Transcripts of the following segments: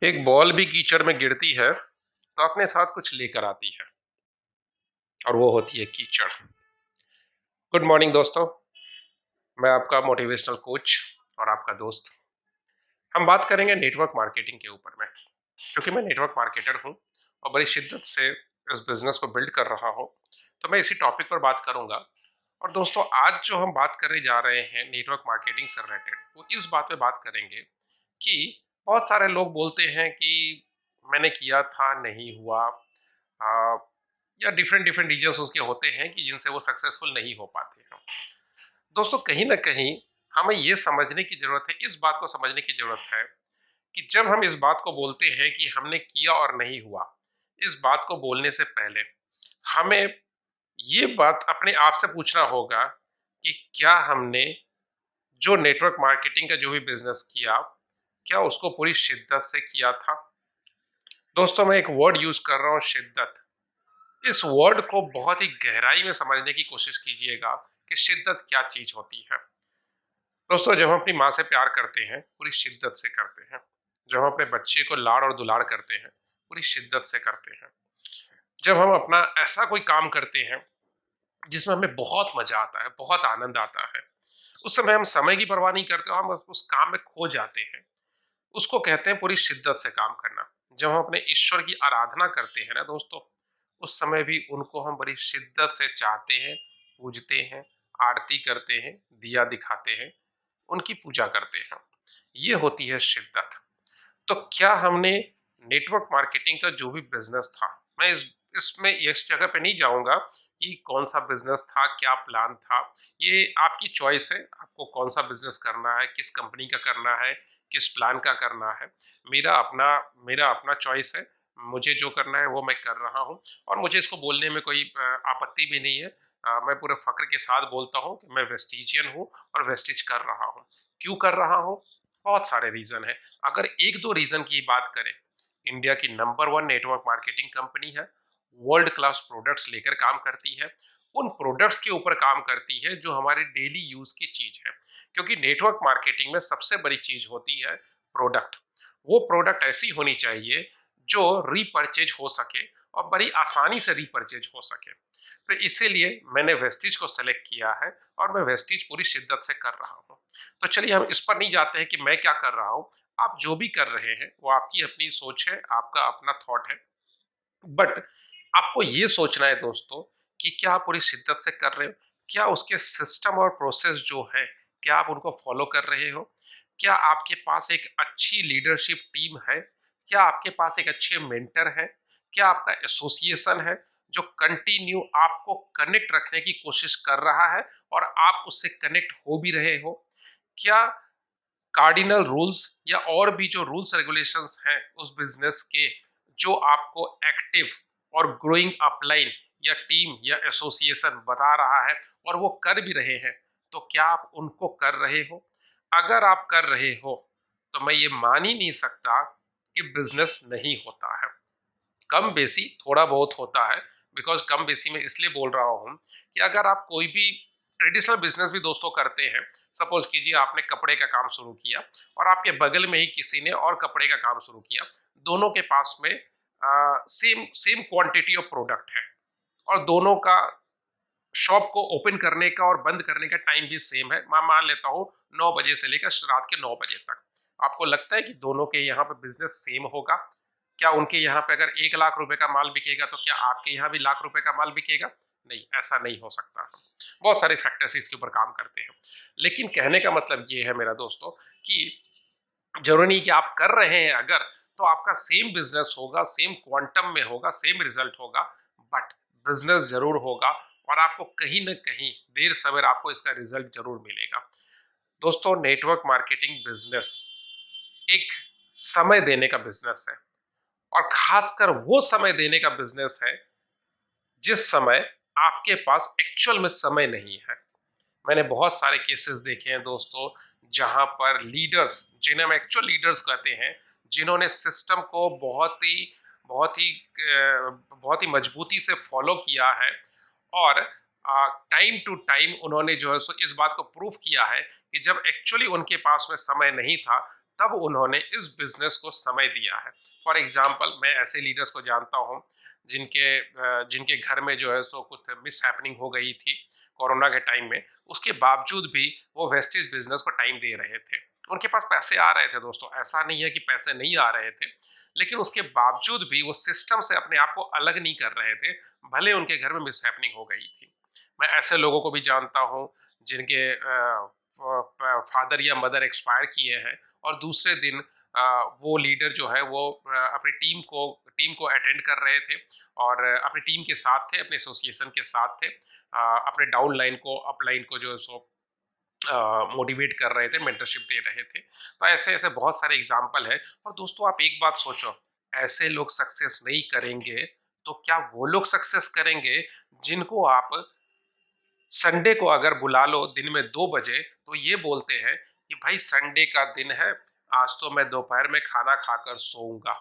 एक बॉल भी कीचड़ में गिरती है तो अपने साथ कुछ लेकर आती है और वो होती है कीचड़। गुड मॉर्निंग दोस्तों। मैं आपका मोटिवेशनल कोच और आपका दोस्त। हम बात करेंगे नेटवर्क मार्केटिंग के ऊपर में, क्योंकि मैं नेटवर्क मार्केटर हूँ और बड़ी शिद्दत से इस बिजनेस को बिल्ड कर रहा हूँ। तो मैं इसी टॉपिक पर बात करूंगा। और दोस्तों, आज जो हम बात करने जा रहे हैं नेटवर्क मार्केटिंग से रिलेटेड, वो इस बात पे बात करेंगे कि बहुत सारे लोग बोलते हैं कि मैंने किया था, नहीं हुआ। आ, या डिफरेंट डिफरेंट रीजंस उसके होते हैं कि जिनसे वो सक्सेसफुल नहीं हो पाते हैं। दोस्तों, कहीं ना कहीं हमें ये समझने की जरूरत है, इस बात को समझने की जरूरत है कि जब हम इस बात को बोलते हैं कि हमने किया और नहीं हुआ, इस बात को बोलने से पहले हमें ये बात अपने आप से पूछना होगा कि क्या हमने जो नेटवर्क मार्केटिंग का जो भी बिजनेस किया, क्या उसको पूरी शिद्दत से किया था। दोस्तों, मैं एक वर्ड यूज कर रहा हूं, शिद्दत। इस वर्ड को बहुत ही गहराई में समझने की कोशिश कीजिएगा कि शिद्दत क्या चीज होती है। दोस्तों, जब हम अपनी माँ से प्यार करते हैं, पूरी शिद्दत से करते हैं। जब हम अपने बच्चे को लाड़ और दुलार करते हैं, पूरी शिद्दत से करते हैं। जब हम अपना ऐसा कोई काम करते हैं जिसमें हमें बहुत मजा आता है, बहुत आनंद आता है, उस समय हम समय की परवाह नहीं करते, हम उस काम में खो जाते हैं। उसको कहते हैं पूरी शिद्दत से काम करना। जब हम अपने ईश्वर की आराधना करते हैं ना दोस्तों, उस समय भी उनको हम बड़ी शिद्दत से चाहते हैं, पूजते हैं, आरती करते हैं, दिया दिखाते हैं, उनकी पूजा करते हैं। ये होती है शिद्दत। तो क्या हमने नेटवर्क मार्केटिंग का जो भी बिजनेस था, मैं इसमें इस जगह पे नहीं जाऊंगा कि कौन सा बिजनेस था, क्या प्लान था। ये आपकी चॉइस है, आपको कौन सा बिजनेस करना है, किस कंपनी का करना है, किस प्लान का करना है। मेरा अपना मेरा अपना चॉइस है। मुझे जो करना है वो मैं कर रहा हूँ और मुझे इसको बोलने में कोई आपत्ति भी नहीं है। मैं पूरे फक्र के साथ बोलता हूँ कि मैं वेस्टिजियन हूँ और वेस्टिज कर रहा हूँ। क्यों कर रहा हूँ? बहुत सारे रीजन है। अगर एक दो रीजन की बात करें, इंडिया की number one network marketing company है, वर्ल्ड क्लास प्रोडक्ट्स लेकर काम करती है, उन प्रोडक्ट्स के ऊपर काम करती है जो हमारे डेली यूज की चीज है। क्योंकि नेटवर्क मार्केटिंग में सबसे बड़ी चीज होती है प्रोडक्ट। वो प्रोडक्ट ऐसी होनी चाहिए जो रीपरचेज हो सके और बड़ी आसानी से रीपरचेज हो सके। तो इसीलिए मैंने वेस्टिज को सेलेक्ट किया है और मैं वेस्टिज पूरी शिद्दत से कर रहा हूँ। तो चलिए, हम इस पर नहीं जाते हैं कि मैं क्या कर रहा हूँ। आप जो भी कर रहे हैं वो आपकी अपनी सोच है, आपका अपना थॉट है। बट आपको ये सोचना है दोस्तों कि क्या आप पूरी शिद्दत से कर रहे हो, क्या उसके सिस्टम और प्रोसेस जो है, क्या आप उनको फॉलो कर रहे हो, क्या आपके पास एक अच्छी लीडरशिप टीम है, क्या आपके पास एक अच्छे मेंटर है, क्या आपका एसोसिएशन है जो कंटिन्यू आपको कनेक्ट रखने की कोशिश कर रहा है और आप उससे कनेक्ट हो भी रहे हो, क्या कार्डिनल रूल्स या और भी जो रूल्स रेगुलेशंस हैं उस बिजनेस के, जो आपको एक्टिव और ग्रोइंग अपलाइन या टीम या एसोसिएशन बता रहा है और वो कर भी रहे हैं, तो क्या आप उनको कर रहे हो? अगर आप कर रहे हो तो मैं ये मान ही नहीं सकता कि बिजनेस नहीं होता है। कम बेसी थोड़ा बहुत होता है। बिकॉज कम बेसी में इसलिए बोल रहा हूँ कि अगर आप कोई भी ट्रेडिशनल बिजनेस भी दोस्तों करते हैं, सपोज कीजिए आपने कपड़े का काम शुरू किया और आपके बगल में ही किसी ने और कपड़े का काम शुरू किया, दोनों के पास में same same quantity of product है और दोनों का शॉप को ओपन करने का और बंद करने का टाइम भी सेम है। मैं मान लेता हूँ 9 बजे से लेकर रात के 9 बजे तक। आपको लगता है कि दोनों के यहाँ पे बिजनेस सेम होगा? क्या उनके यहाँ पे अगर 1 लाख रुपए का माल बिकेगा तो क्या आपके यहाँ भी लाख रुपए का माल बिकेगा? नहीं, ऐसा नहीं हो सकता। बहुत सारे फैक्टर्स इसके ऊपर काम करते हैं। लेकिन कहने का मतलब ये है मेरा दोस्तों कि जरूरी नहीं कि आप कर रहे हैं अगर, तो आपका सेम बिजनेस होगा, सेम क्वांटम में होगा, सेम रिजल्ट होगा। बट बिजनेस जरूर होगा और आपको कहीं ना कहीं देर सवेर आपको इसका रिजल्ट जरूर मिलेगा। दोस्तों, नेटवर्क मार्केटिंग बिजनेस एक समय देने का बिजनेस है और खासकर वो समय देने का बिजनेस है जिस समय आपके पास एक्चुअल में समय नहीं है। मैंने बहुत सारे केसेस देखे हैं दोस्तों, जहां पर लीडर्स, जिन्हें हम एक्चुअल लीडर्स कहते हैं, जिन्होंने सिस्टम को बहुत ही मजबूती से फॉलो किया है और टाइम टू टाइम उन्होंने जो है सो इस बात को प्रूफ किया है कि जब एक्चुअली उनके पास में समय नहीं था, तब उन्होंने इस बिजनेस को समय दिया है। फॉर एग्जाम्पल, मैं ऐसे लीडर्स को जानता हूँ जिनके घर में जो है सो कुछ मिस हैपनिंग हो गई थी कोरोना के टाइम में, उसके बावजूद भी वो वेस्टेज बिजनेस को टाइम दे रहे थे। उनके पास पैसे आ रहे थे दोस्तों, ऐसा नहीं है कि पैसे नहीं आ रहे थे, लेकिन उसके बावजूद भी वो सिस्टम से अपने आप को अलग नहीं कर रहे थे, भले उनके घर में मिस हैपनिंग हो गई थी। मैं ऐसे लोगों को भी जानता हूँ जिनके फादर या मदर एक्सपायर किए हैं, और दूसरे दिन वो लीडर जो है वो अपनी टीम को अटेंड कर रहे थे, और अपनी टीम के साथ थे, अपने एसोसिएशन के साथ थे, अपने डाउन लाइन को अप लाइन को जो है सो मोटिवेट कर रहे थे, मेंटरशिप दे रहे थे। तो ऐसे ऐसे बहुत सारे एग्जाम्पल है। और दोस्तों आप एक बात सोचो, ऐसे लोग सक्सेस नहीं करेंगे तो क्या वो लोग सक्सेस करेंगे जिनको आप संडे को अगर बुला लो दिन में 2 बजे, तो ये बोलते हैं कि भाई संडे का दिन है, आज तो मैं दोपहर में खाना खाकर सोऊंगा।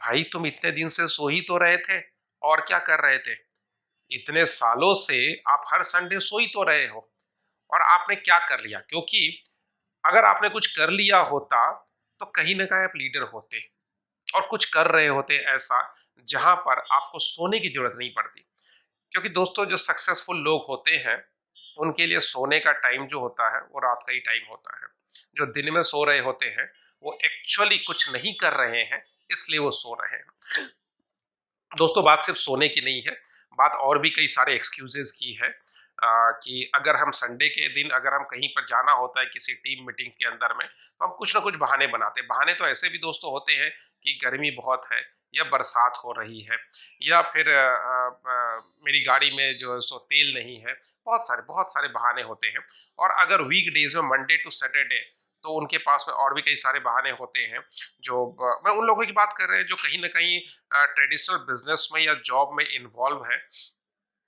भाई तुम इतने दिन से सो ही तो रहे थे, और क्या कर रहे थे? इतने सालों से आप हर संडे सो ही तो रहे हो, और आपने क्या कर लिया? क्योंकि अगर आपने कुछ कर लिया होता तो कहीं ना कहीं आप लीडर होते और कुछ कर रहे होते ऐसा जहां पर आपको सोने की जरूरत नहीं पड़ती। क्योंकि दोस्तों जो सक्सेसफुल लोग होते हैं उनके लिए सोने का टाइम जो होता है वो रात का ही टाइम होता है। जो दिन में सो रहे होते हैं वो एक्चुअली कुछ नहीं कर रहे हैं, इसलिए वो सो रहे हैं। दोस्तों बात सिर्फ सोने की नहीं है, बात और भी कई सारे एक्सक्यूजेस की है। कि अगर हम संडे के दिन अगर हम कहीं पर जाना होता है किसी टीम मीटिंग के अंदर में, तो हम कुछ ना कुछ बहाने बनाते हैं। बहाने तो ऐसे भी दोस्तों होते हैं कि गर्मी बहुत है, या बरसात हो रही है, या फिर मेरी गाड़ी में जो है सो तेल नहीं है। बहुत सारे बहाने होते हैं। और अगर वीक डेज में मंडे टू सैटरडे, तो उनके पास में और भी कई सारे बहाने होते हैं। जो मैं उन लोगों की बात कर रहे हैं जो कहीं ना कहीं ट्रेडिशनल बिजनेस में या जॉब में इन्वॉल्व है,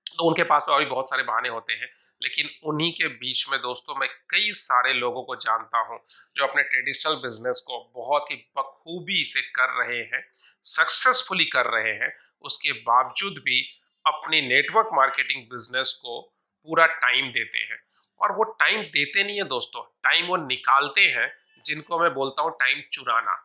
तो उनके पास में और भी बहुत सारे बहाने होते हैं। लेकिन उन्हीं के बीच में दोस्तों मैं कई सारे लोगों को जानता हूं जो अपने ट्रेडिशनल बिजनेस को बहुत ही बखूबी से कर रहे हैं, सक्सेसफुली कर रहे हैं। उसके बावजूद भी अपनी नेटवर्क मार्केटिंग बिजनेस को पूरा टाइम देते हैं। और वो टाइम देते नहीं है दोस्तों, टाइम वो निकालते हैं, जिनको मैं बोलता हूं टाइम चुराना।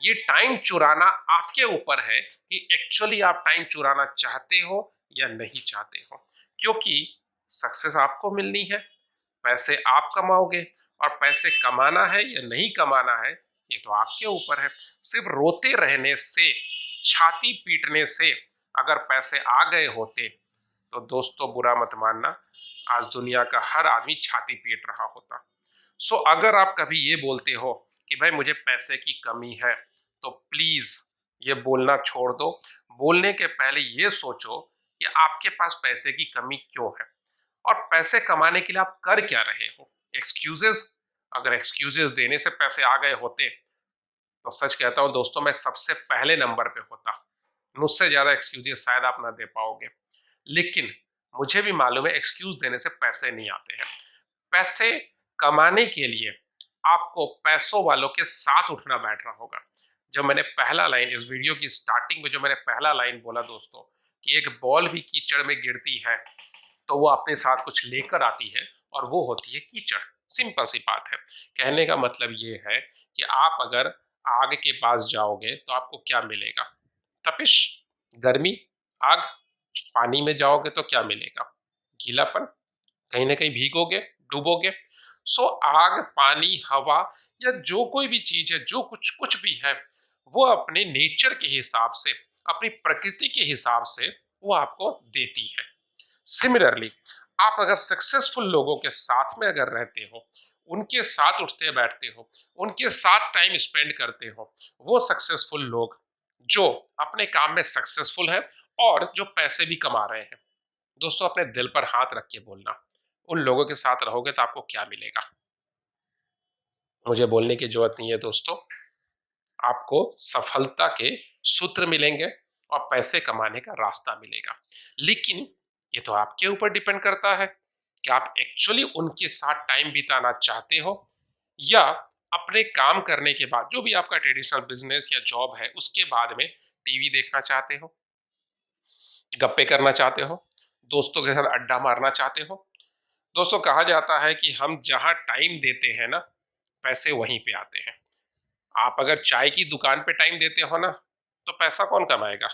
ये टाइम चुराना आपके ऊपर है कि एक्चुअली आप टाइम चुराना चाहते हो या नहीं चाहते हो। क्योंकि सक्सेस आपको मिलनी है, पैसे आप कमाओगे, और पैसे कमाना है या नहीं कमाना है ये तो आपके ऊपर है। सिर्फ रोते रहने से, छाती पीटने से अगर पैसे आ गए होते तो दोस्तों बुरा मत मानना, आज दुनिया का हर आदमी छाती पीट रहा होता। सो अगर आप कभी ये बोलते हो कि भाई मुझे पैसे की कमी है, तो प्लीज ये बोलना छोड़ दो। बोलने के पहले ये सोचो कि आपके पास पैसे की कमी क्यों है, और पैसे कमाने के लिए आप कर क्या रहे हो। एक्सक्यूजेस, अगर एक्सक्यूजेस देने से पैसे आ गए होते तो सच कहता हूं दोस्तों मैं सबसे पहले नंबर पे होता। मुझसे ज्यादा एक्सक्यूजेस शायद आप ना दे पाओगे, लेकिन मुझे भी मालूम है एक्सक्यूज देने से पैसे नहीं आते हैं। पैसे कमाने के लिए आपको पैसों वालों के साथ उठना बैठना होगा। जब मैंने पहला लाइन इस वीडियो की स्टार्टिंग में जो मैंने पहला लाइन बोला दोस्तों कि एक बॉल भी कीचड़ में गिरती है तो वो अपने साथ कुछ लेकर आती है, और वो होती है कीचड़। सिंपल सी बात है। कहने का मतलब ये है कि आप अगर आग के पास जाओगे तो आपको क्या मिलेगा? तपिश, गर्मी, आग। पानी में जाओगे तो क्या मिलेगा? गीलापन, कहीं ना कहीं भीगोगे, डूबोगे। सो आग, पानी, हवा, या जो कोई भी चीज है, जो कुछ कुछ भी है, वो अपने नेचर के हिसाब से, अपनी प्रकृति के हिसाब से वो आपको देती है। सिमिलरली आप अगर सक्सेसफुल लोगों के साथ में अगर रहते हो, उनके साथ उठते बैठते हो, उनके साथ टाइम स्पेंड करते हो, वो सक्सेसफुल लोग जो अपने काम में सक्सेसफुल है और जो पैसे भी कमा रहे हैं, दोस्तों अपने दिल पर हाथ रख के बोलना, उन लोगों के साथ रहोगे तो आपको क्या मिलेगा? मुझे बोलने की जरूरत नहीं है दोस्तों, आपको सफलता के सूत्र मिलेंगे और पैसे कमाने का रास्ता मिलेगा। लेकिन ये तो आपके ऊपर डिपेंड करता है कि आप एक्चुअली उनके साथ टाइम बिताना चाहते हो, या अपने काम करने के बाद जो भी आपका ट्रेडिशनल बिजनेस या जॉब है उसके बाद में टीवी देखना चाहते हो, गप्पे करना चाहते हो, दोस्तों के साथ अड्डा मारना चाहते हो। दोस्तों कहा जाता है कि हम जहां टाइम देते हैं ना, पैसे वहीं पे आते हैं। आप अगर चाय की दुकान पे टाइम देते हो ना, तो पैसा कौन कमाएगा?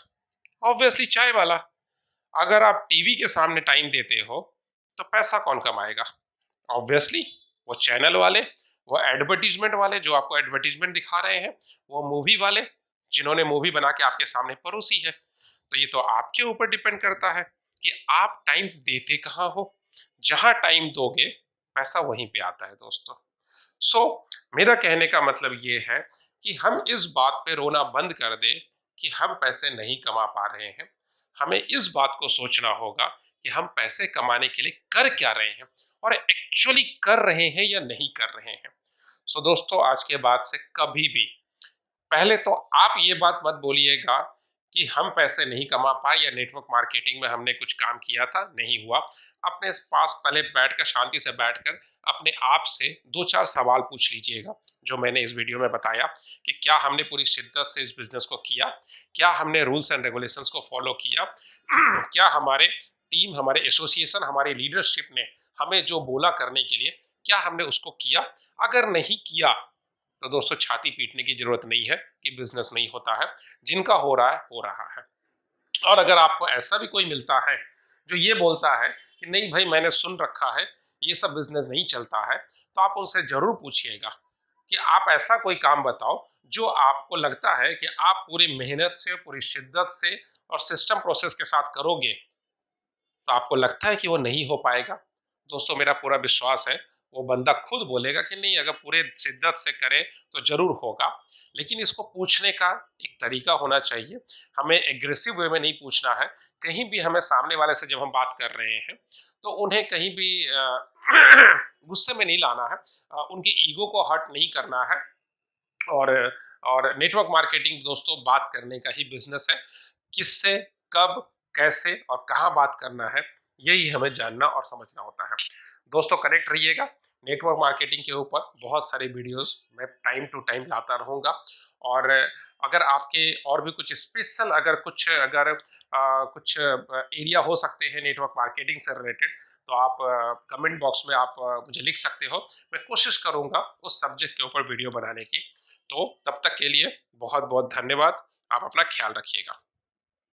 ऑब्वियसली चाय वाला। अगर आप टीवी के सामने टाइम देते हो, तो पैसा कौन कमाएगा? ऑब्वियसली वो चैनल वाले, वो एडवर्टीजमेंट वाले जो आपको एडवर्टीजमेंट दिखा रहे हैं, वो मूवी वाले जिन्होंने मूवी बना के आपके सामने परोसी है। तो ये तो आपके ऊपर डिपेंड करता है कि आप टाइम देते कहाँ हो। जहां टाइम दोगे, पैसा वहीं पे आता है दोस्तों। सो मेरा कहने का मतलब ये है कि हम इस बात पे रोना बंद कर दें कि हम पैसे नहीं कमा पा रहे हैं। हमें इस बात को सोचना होगा कि हम पैसे कमाने के लिए कर क्या रहे हैं और एक्चुअली कर रहे हैं या नहीं कर रहे हैं। सो दोस्तों, आज के बाद से कभी भी पहले तो आप ये बात मत बोलिएगा कि हम पैसे नहीं कमा पाए या नेटवर्क मार्केटिंग में हमने कुछ काम किया था नहीं हुआ। अपने पास पहले बैठकर, शांति से बैठकर अपने आप से दो चार सवाल पूछ लीजिएगा, जो मैंने इस वीडियो में बताया कि क्या हमने पूरी शिद्दत से इस बिजनेस को किया, क्या हमने रूल्स एंड रेगुलेशंस को फॉलो किया, क्या हमारे टीम, हमारे एसोसिएशन, हमारे लीडरशिप ने हमें जो बोला करने के लिए, क्या हमने उसको किया। अगर नहीं किया तो दोस्तों छाती पीटने की जरूरत नहीं है कि बिजनेस नहीं होता है। जिनका हो रहा है हो रहा है। और अगर आपको ऐसा भी कोई मिलता है जो ये बोलता है कि नहीं भाई मैंने सुन रखा है ये सब बिजनेस नहीं चलता है, तो आप उनसे जरूर पूछिएगा कि आप ऐसा कोई काम बताओ जो आपको लगता है कि आप पूरी मेहनत से, पूरी शिद्दत से और सिस्टम प्रोसेस के साथ करोगे, तो आपको लगता है कि वो नहीं हो पाएगा। दोस्तों मेरा पूरा विश्वास है वो बंदा खुद बोलेगा कि नहीं, अगर पूरे शिद्दत से करे तो जरूर होगा। लेकिन इसको पूछने का एक तरीका होना चाहिए। हमें एग्रेसिव वे में नहीं पूछना है। कहीं भी हमें सामने वाले से जब हम बात कर रहे हैं तो उन्हें कहीं भी गुस्से में नहीं लाना है, उनकी ईगो को हर्ट नहीं करना है। और नेटवर्क मार्केटिंग दोस्तों बात करने का ही बिजनेस है। किससे, कब, कैसे और कहाँ बात करना है, यही हमें जानना और समझना होता है। दोस्तों कनेक्ट रहिएगा। नेटवर्क मार्केटिंग के ऊपर बहुत सारे वीडियोस मैं टाइम टू टाइम लाता रहूँगा। और अगर आपके और भी कुछ स्पेशल, कुछ एरिया हो सकते हैं नेटवर्क मार्केटिंग से रिलेटेड, तो आप कमेंट बॉक्स में आप मुझे लिख सकते हो। मैं कोशिश करूँगा उस सब्जेक्ट के ऊपर वीडियो बनाने की। तो तब तक के लिए बहुत बहुत धन्यवाद। आप अपना ख्याल रखिएगा।